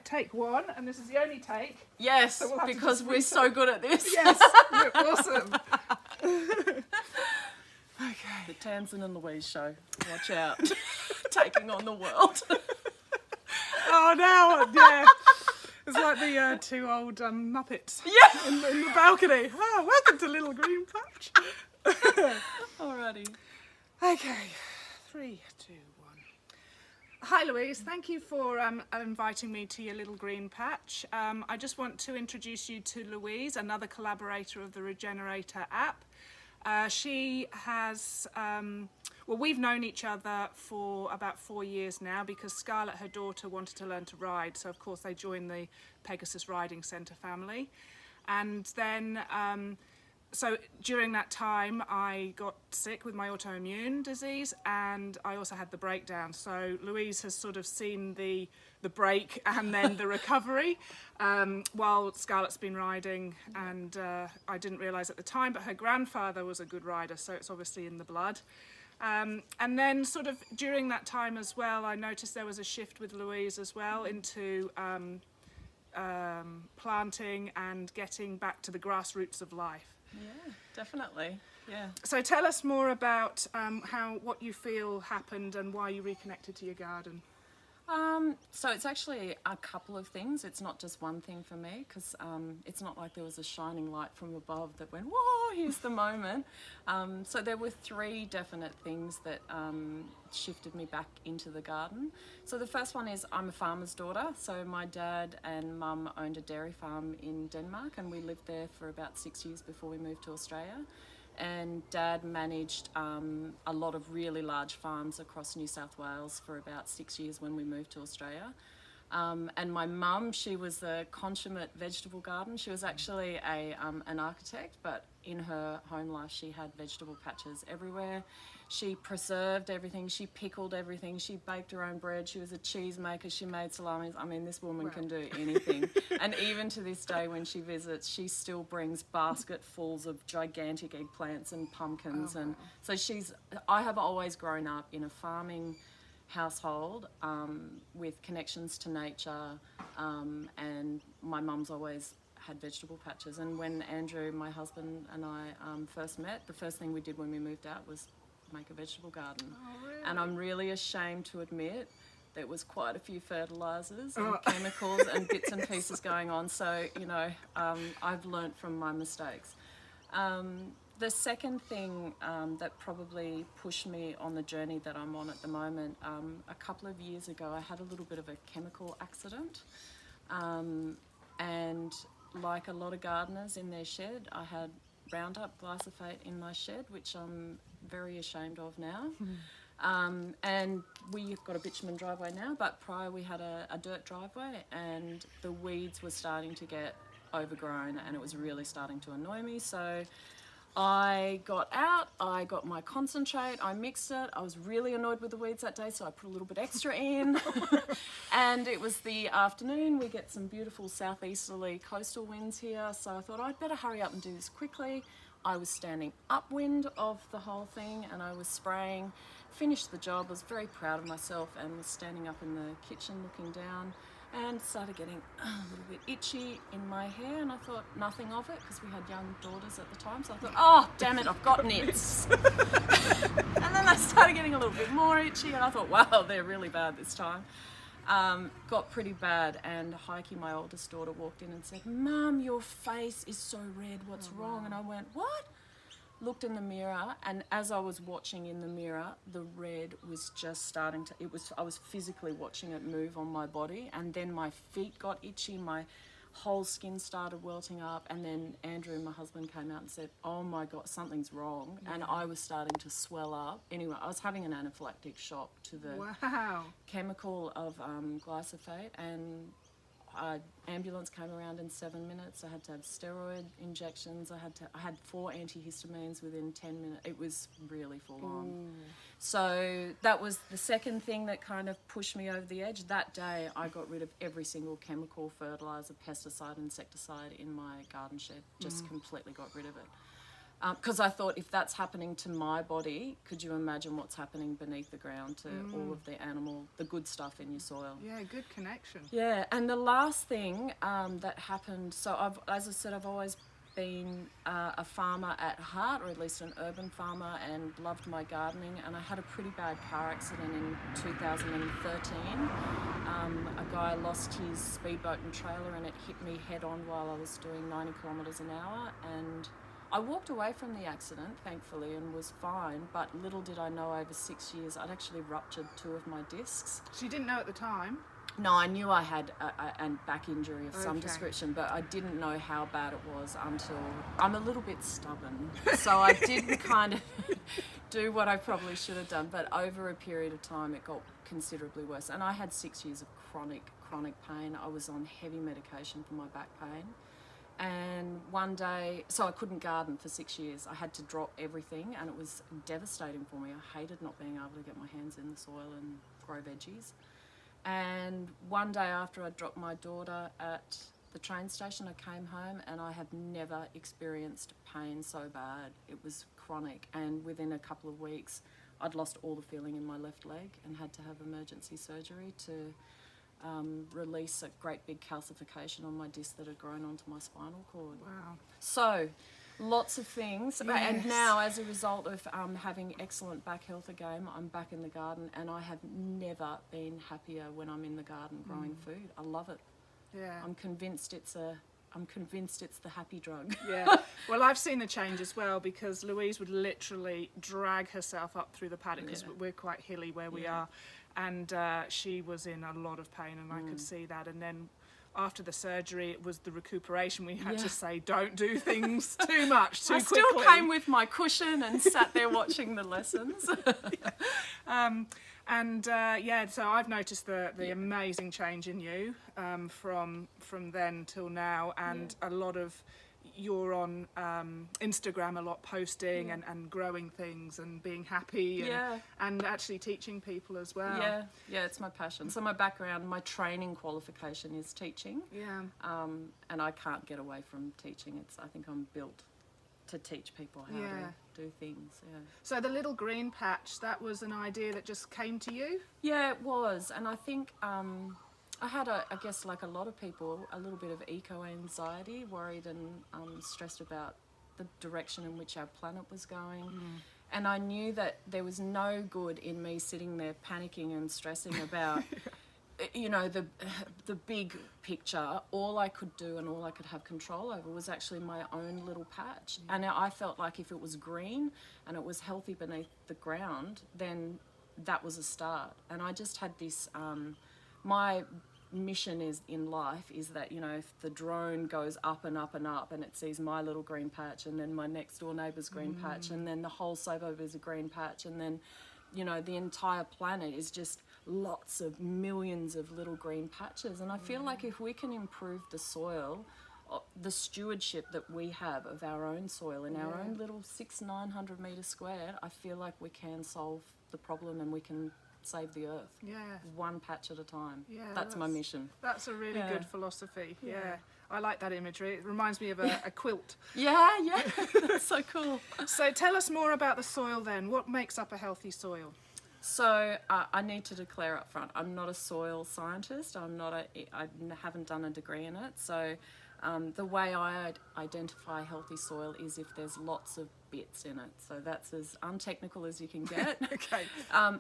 take one, and this is the only take. Yes, so we'll because we're so good at this. Yes, you're awesome. Okay. The Tamsin and Louise show. Watch out. Taking on the world. Oh, now, yeah. It's like the two old Muppets in the balcony. Oh, welcome to Little Green Patch. Alrighty. Okay, 3, 2, 1. Hi Louise, thank you for inviting me to your Little Green Patch. I just want to introduce you to Louise, another collaborator of the Regenerator App. She has, well, we've known each other for about 4 years now because Scarlett, her daughter, wanted to learn to ride, so of course they joined the Pegasus Riding Centre family. And then so during that time I got sick with my autoimmune disease, and I also had the breakdown. So Louise has sort of seen the break and then the recovery while Scarlett's been riding, and I didn't realise at the time, but her grandfather was a good rider, so it's obviously in the blood. And then sort of during that time as well, I noticed there was a shift with Louise as well into planting and getting back to the grassroots of life. Yeah, definitely. Yeah. So tell us more about what you feel happened and why you reconnected to your garden. So it's actually a couple of things. It's not just one thing for me, because it's not like there was a shining light from above that went, whoa, here's the moment. So there were 3 definite things that shifted me back into the garden. So the first one is I'm a farmer's daughter. So my dad and mum owned a dairy farm in Denmark, and we lived there for about 6 years before we moved to Australia. And Dad managed a lot of really large farms across New South Wales for about 6 years when we moved to Australia. And my mum, she was a consummate vegetable garden. She was actually an architect, but in her home life she had vegetable patches everywhere. She preserved everything, she pickled everything, she baked her own bread, she was a cheese maker, she made salamis. I mean, this woman can do anything. And even to this day when she visits, she still brings basketfuls of gigantic eggplants and pumpkins. And so I have always grown up in a farming household with connections to nature, and my mum's always had vegetable patches. And when Andrew, my husband, and I first met, the first thing we did when we moved out was make a vegetable garden. Oh, really? And I'm really ashamed to admit there was quite a few fertilisers and chemicals and bits and pieces going on. So, you know, I've learnt from my mistakes. The second thing that probably pushed me on the journey that I'm on at the moment, a couple of years ago I had a little bit of a chemical accident, and like a lot of gardeners in their shed, I had Roundup glyphosate in my shed, which I'm very ashamed of now. And we've got a bitumen driveway now, but prior we had a dirt driveway, and the weeds were starting to get overgrown and it was really starting to annoy me. So I got out, I got my concentrate, I mixed it. I was really annoyed with the weeds that day, so I put a little bit extra in. And it was the afternoon, we get some beautiful southeasterly coastal winds here, so I thought I'd better hurry up and do this quickly. I was standing upwind of the whole thing and I was spraying, finished the job, was very proud of myself, and was standing up in the kitchen looking down and started getting a little bit itchy in my hair, and I thought nothing of it because we had young daughters at the time, so I thought, oh damn it, I've got nits. And then I started getting a little bit more itchy and I thought, wow, they're really bad this time. Got pretty bad, and Heike, my oldest daughter, walked in and said, Mum, your face is so red, what's wrong? And I went, what? Looked in the mirror, and as I was watching in the mirror, the red was just starting to, I was physically watching it move on my body, and then my feet got itchy, my whole skin started welting up, and then Andrew, my husband, came out and said, oh my God, something's wrong. And I was starting to swell up. Anyway, I was having an anaphylactic shock to the chemical of glyphosate, and ambulance came around in 7 minutes. I had to have steroid injections. I had 4 antihistamines within 10 minutes. It was really full on. So that was the second thing that kind of pushed me over the edge. That day I got rid of every single chemical, fertilizer, pesticide, insecticide in my garden shed. Just completely got rid of it. Because I thought, if that's happening to my body, could you imagine what's happening beneath the ground to all of the good stuff in your soil? Yeah, good connection. Yeah, and the last thing that happened, so as I said, I've always been a farmer at heart, or at least an urban farmer, and loved my gardening. And I had a pretty bad car accident in 2013. A guy lost his speedboat and trailer, and it hit me head on while I was doing 90 kilometres an hour. And I walked away from the accident, thankfully, and was fine. But little did I know, over 6 years, I'd actually ruptured 2 of my discs. So you didn't know at the time? No, I knew I had a back injury of some Okay. description, but I didn't know how bad it was until... I'm a little bit stubborn, so I didn't kind of do what I probably should have done. But over a period of time, it got considerably worse. And I had 6 years of chronic pain. I was on heavy medication for my back pain. And one day, so I couldn't garden for 6 years. I had to drop everything, and it was devastating for me. I hated not being able to get my hands in the soil and grow veggies. And one day after I dropped my daughter at the train station, I came home, and I have never experienced pain so bad. It was chronic, and within a couple of weeks I'd lost all the feeling in my left leg and had to have emergency surgery to release a great big calcification on my disc that had grown onto my spinal cord. Wow. So lots of things. Yes. And now, as a result of having excellent back health again, I'm back in the garden, and I have never been happier when I'm in the garden growing food. I love it. Yeah. I'm convinced it's the happy drug. Yeah. Well, I've seen the change as well, because Louise would literally drag herself up through the paddock, because we're quite hilly where we are, and she was in a lot of pain, and I could see that. And then after the surgery, it was the recuperation. We had to say, don't do things too much, too quickly. I still came with my cushion and sat there watching the lessons. So I've noticed the amazing change in you from then till now, and a lot of, you're on Instagram a lot, posting and growing things and being happy and actually teaching people as well. Yeah, it's my passion. So my background, my training qualification is teaching. And I can't get away from teaching. I think I'm built to teach people how to do things. So the little green patch, that was an idea that just came to you? Yeah, it was. And I think I had, I guess, like a lot of people, a little bit of eco-anxiety, worried and stressed about the direction in which our planet was going. And I knew that there was no good in me sitting there panicking and stressing about the big picture. All I could do and all I could have control over was actually my own little patch. And I felt like if it was green and it was healthy beneath the ground, then that was a start. And I just had this, my mission in life is that, if the drone goes up and up and up, and it sees my little green patch, and then my next door neighbour's green patch, and then the whole suburb is a green patch, and then the entire planet is just lots of millions of little green patches. And I feel like if we can improve the soil, the stewardship that we have of our own soil in our own little 900 metres squared, I feel like we can solve the problem, and we can save the earth. One patch at a time. That's my mission. That's a really good philosophy. I like that imagery. It reminds me of a quilt. That's so cool. So tell us more about the soil then. What makes up a healthy soil? So I need to declare up front, I'm not a soil scientist. I haven't done a degree in it. So the way I identify healthy soil is if there's lots of bits in it. So that's as untechnical as you can get. Okay.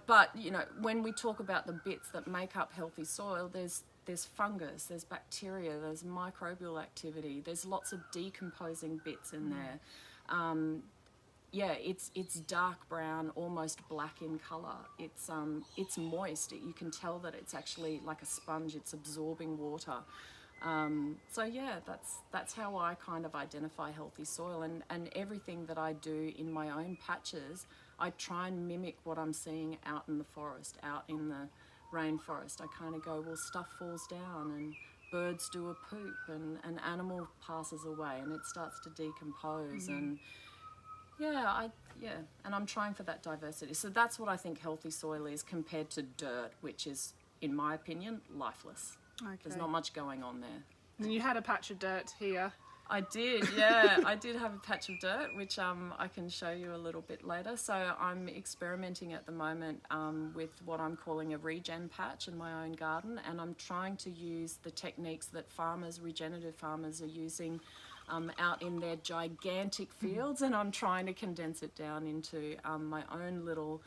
But when we talk about the bits that make up healthy soil, there's fungus, there's bacteria, there's microbial activity, there's lots of decomposing bits in there. It's dark brown, almost black in colour. It's moist. You can tell that it's actually like a sponge. It's absorbing water. That's how I kind of identify healthy soil, and everything that I do in my own patches, I try and mimic what I'm seeing out in the forest, out in the rainforest. I kind of go, well, stuff falls down and birds do a poop, and an animal passes away and it starts to decompose. And and I'm trying for that diversity. So that's what I think healthy soil is, compared to dirt, which is, in my opinion, lifeless. Okay. There's not much going on there. And you had a patch of dirt here. I did, yeah. I did have a patch of dirt, which I can show you a little bit later. So I'm experimenting at the moment with what I'm calling a regen patch in my own garden, and I'm trying to use the techniques that farmers, regenerative farmers, are using out in their gigantic fields, and I'm trying to condense it down into my own little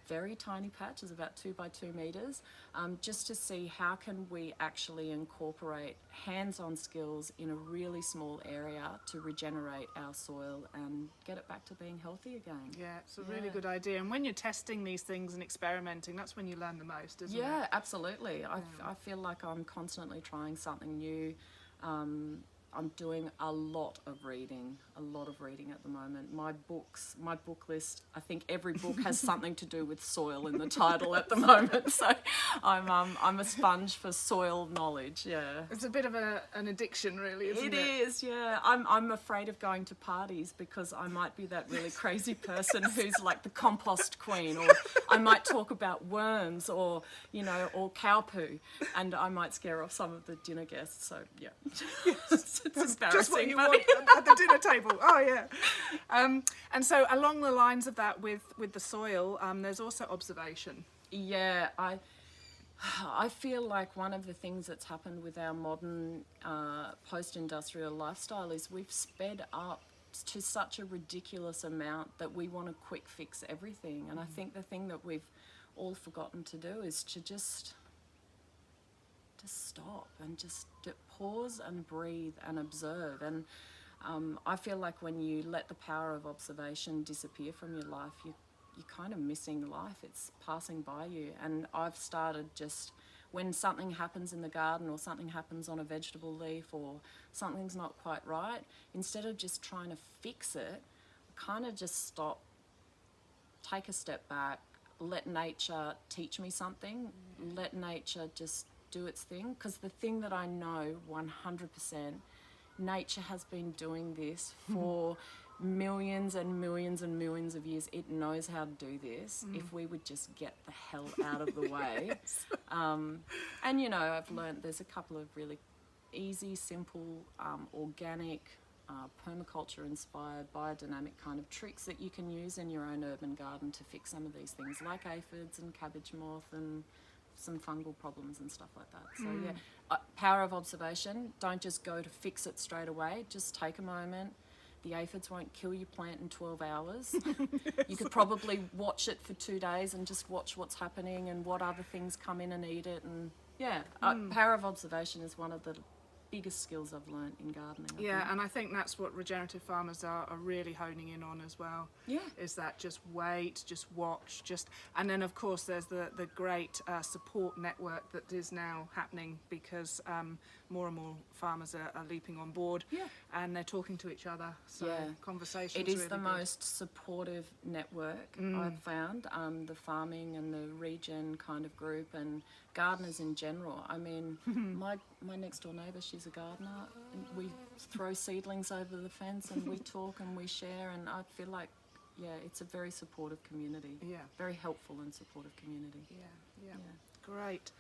very tiny patch, is about 2 by 2 meters, just to see how can we actually incorporate hands-on skills in a really small area to regenerate our soil and get it back to being healthy again. Yeah, it's a really good idea. And when you're testing these things and experimenting, that's when you learn the most, isn't it? Yeah, absolutely. I feel like I'm constantly trying something new. I'm doing a lot of reading at the moment. My book list, I think every book has something to do with soil in the title at the moment. So I'm a sponge for soil knowledge, yeah. It's a bit of an addiction, really, isn't it? It is, yeah. I'm afraid of going to parties because I might be that really crazy person who's like the compost queen, or I might talk about worms or, you know, or cow poo, and I might scare off some of the dinner guests. So, yeah. It's embarrassing. Just what you want at the dinner table. Oh, yeah. And so along the lines of that with the soil, there's also observation. Yeah, I feel like one of the things that's happened with our modern post-industrial lifestyle is we've sped up to such a ridiculous amount that we want to quick fix everything. And I think the thing that we've all forgotten to do is to just stop and just pause and breathe and observe. And I feel like when you let the power of observation disappear from your life, you're kind of missing life. It's passing by you. And I've started just, when something happens in the garden or something happens on a vegetable leaf or something's not quite right, instead of just trying to fix it, kind of just stop, take a step back, let nature teach me something, let nature just do its thing. Because the thing that I know 100%, nature has been doing this for millions and millions and millions of years. It knows how to do this if we would just get the hell out of the way. Yes. And you know, I've learned there's a couple of really easy, simple, organic, permaculture inspired, biodynamic kind of tricks that you can use in your own urban garden to fix some of these things, like aphids and cabbage moth and some fungal problems and stuff like that. So yeah, power of observation. Don't just go to fix it straight away. Just take a moment. The aphids won't kill your plant in 12 hours. You could probably watch it for 2 days and just watch what's happening and what other things come in and eat it. And yeah, power of observation is one of the biggest skills I've learned in gardening. I think. And I think that's what regenerative farmers are really honing in on as well. Yeah. Is that just wait, just watch, and then of course there's the great support network that is now happening because more and more farmers are leaping on board. Yeah. And they're talking to each other. So conversations. It is really the good. most supportive network I've found. The farming and the regen kind of group and gardeners in general. I mean, my next door neighbour, she's a gardener. And we throw seedlings over the fence and we talk and we share, and I feel like, yeah, it's a very supportive community. Yeah. Very helpful and supportive community. Yeah. Great.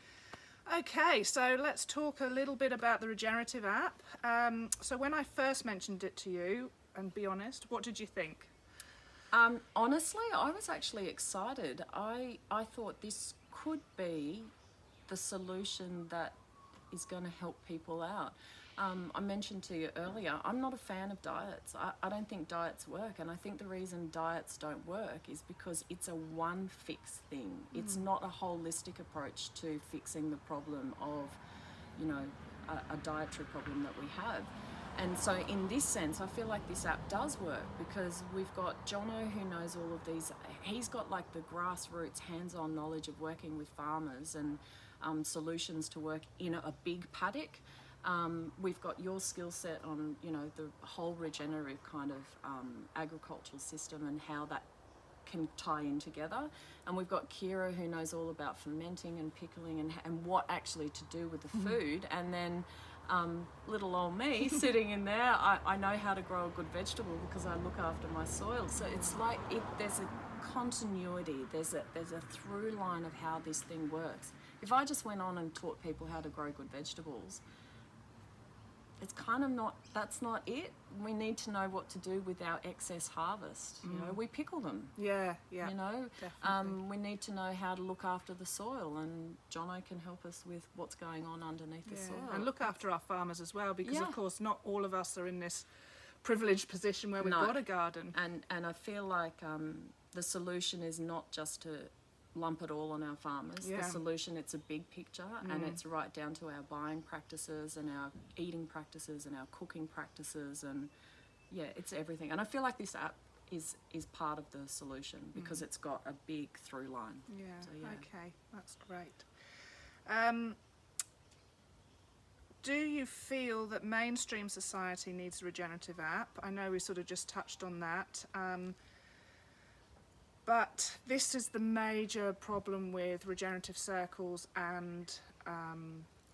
Okay, so let's talk a little bit about the Regenerative app. So when I first mentioned it to you, and be honest, what did you think? Honestly, I was actually excited. I thought this could be the solution that is going to help people out. I mentioned to you earlier, I'm not a fan of diets. I don't think diets work, and I think the reason diets don't work is because it's a one fix thing. It's not a holistic approach to fixing the problem of, you know, a dietary problem that we have. And so in this sense, I feel like this app does work because we've got Jono who knows all of these. He's got like the grassroots hands-on knowledge of working with farmers and solutions to work in a big paddock. We've got your skill set on, you know, the whole regenerative kind of agricultural system and how that can tie in together. And we've got Kira who knows all about fermenting and pickling and what actually to do with the food. And then little old me sitting in there, I know how to grow a good vegetable because I look after my soil. So it's like there's a continuity, there's a through line of how this thing works. If I just went on and taught people how to grow good vegetables, it's kind of not, that's not it. We need to know what to do with our excess harvest. You know, we pickle them. Yeah, yeah. You know, definitely. we need to know how to look after the soil, and Jono can help us with what's going on underneath the soil. And look after our farmers as well, because Yeah. of course not all of us are in this privileged position where we've No. got a garden. And I feel like the solution is not just to lump it all on our farmers. Yeah. The solution, it's a big picture, and it's right down to our buying practices and our eating practices and our cooking practices, and yeah, it's everything. And I feel like this app is part of the solution because it's got a big through line. Yeah, So, yeah. okay, that's great. Do you feel that mainstream society needs a regenerative app? I know we sort of just touched on that. But this is the major problem with regenerative circles and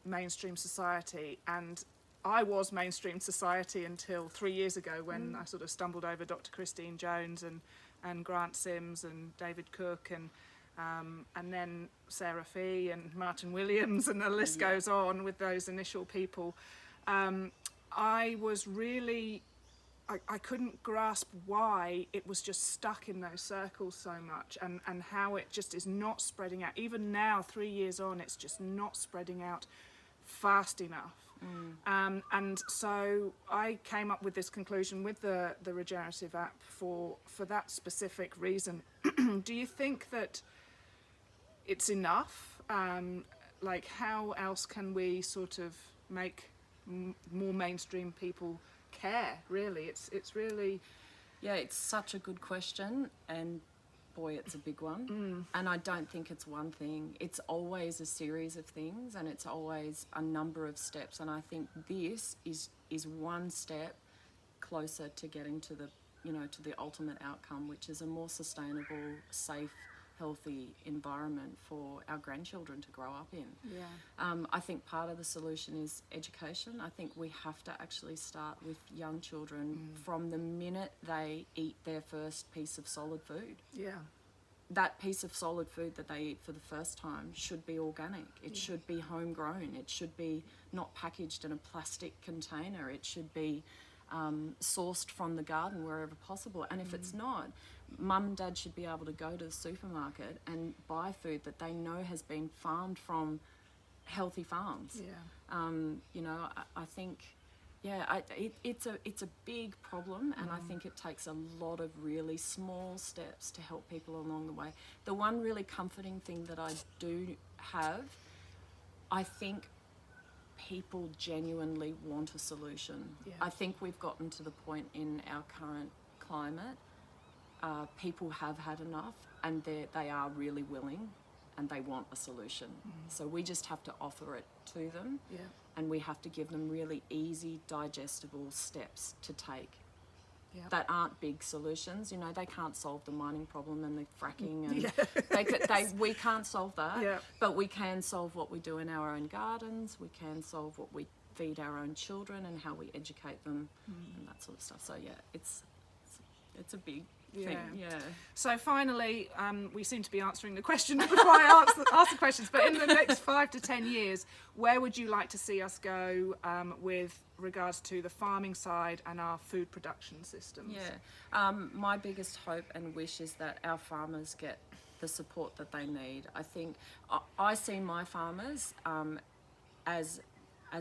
mainstream society. And I was mainstream society until 3 years ago when I sort of stumbled over Dr. Christine Jones and Grant Sims and David Cook and then Sarah Fee and Martin Williams, and the list goes on with those initial people. I was really... I couldn't grasp why it was just stuck in those circles so much, and how it just is not spreading out. Even now, 3 years on, it's just not spreading out fast enough. And so I came up with this conclusion with the Regenerative app for that specific reason. Do you think that it's enough? Like, how else can we sort of make more mainstream people care? Really, it's really... Yeah, it's such a good question, and boy, it's a big one. And I don't think it's one thing. It's always a series of things, and it's always a number of steps. And I think this is one step closer to getting to the, you know, to the ultimate outcome, which is a more sustainable, safe, healthy environment for our grandchildren to grow up in. Yeah. I think part of the solution is education. I think we have to actually start with young children from the minute they eat their first piece of solid food. Yeah. That piece of solid food that they eat for the first time should be organic. It should be homegrown. It should be not packaged in a plastic container. It should be sourced from the garden wherever possible. And if it's not, mum and dad should be able to go to the supermarket and buy food that they know has been farmed from healthy farms. Yeah. You know, I think, yeah, it's a big problem, and I think it takes a lot of really small steps to help people along the way. The one really comforting thing that I do have, I think people genuinely want a solution. Yeah. I think we've gotten to the point in our current climate, people have had enough, and they are really willing, and they want a solution. So we just have to offer it to them, Yeah. and we have to give them really easy, digestible steps to take. Yeah. That aren't big solutions. You know, they can't solve the mining problem and the fracking, and Yeah. we can't solve that. Yeah. But we can solve what we do in our own gardens. We can solve what we feed our own children and how we educate them and that sort of stuff. So yeah, it's a big thing. Yeah. So finally, we seem to be answering the questions before I ask the questions, but in the next 5 to 10 years, where would you like to see us go with regards to the farming side and our food production systems? Yeah. My biggest hope and wish is that our farmers get the support that they need. I think I see my farmers as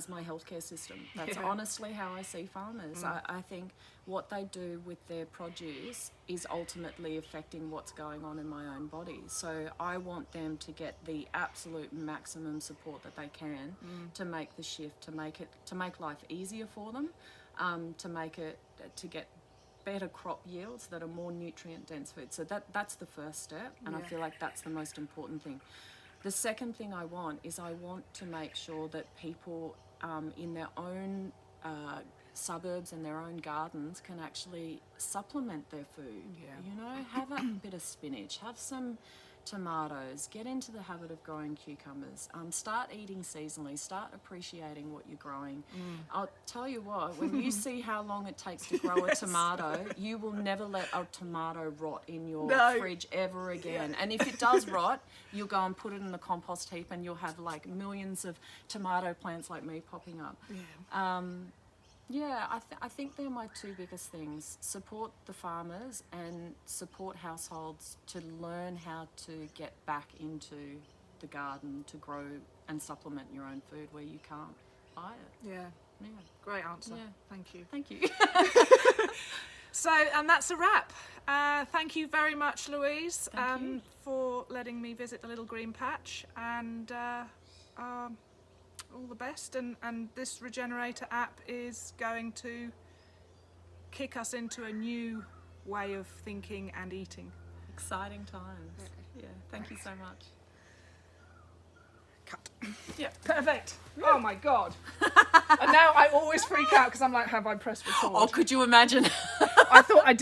my healthcare system. That's honestly how I see farmers. I think what they do with their produce is ultimately affecting what's going on in my own body. So I want them to get the absolute maximum support that they can to make the shift, to make life easier for them, to get better crop yields that are more nutrient dense food. So that's the first step, and I feel like that's the most important thing. The second thing I want to make sure that people in their own suburbs and their own gardens can actually supplement their food. Yeah. You know, have a bit of spinach, have some tomatoes, get into the habit of growing cucumbers, start eating seasonally, start appreciating what you're growing. I'll tell you what, when you see how long it takes to grow a tomato, you will never let a tomato rot in your fridge ever again. And if it does rot, you'll go and put it in the compost heap, and you'll have like millions of tomato plants like me popping up. Yeah, I think they're my two biggest things. Support the farmers and support households to learn how to get back into the garden to grow and supplement your own food where you can't buy it. Yeah, Yeah. great answer. Yeah. Thank you. Thank you. So, and that's a wrap. Thank you very much, Louise, Thank you. for letting me visit the little green patch, and all the best. And this Regenerator app is going to kick us into a new way of thinking and eating. Exciting times. Yeah, thank you so much. Cut. Yeah. Perfect. Oh my God. And now I always freak out because I'm like, have I pressed record? Oh, could you imagine? I thought I did.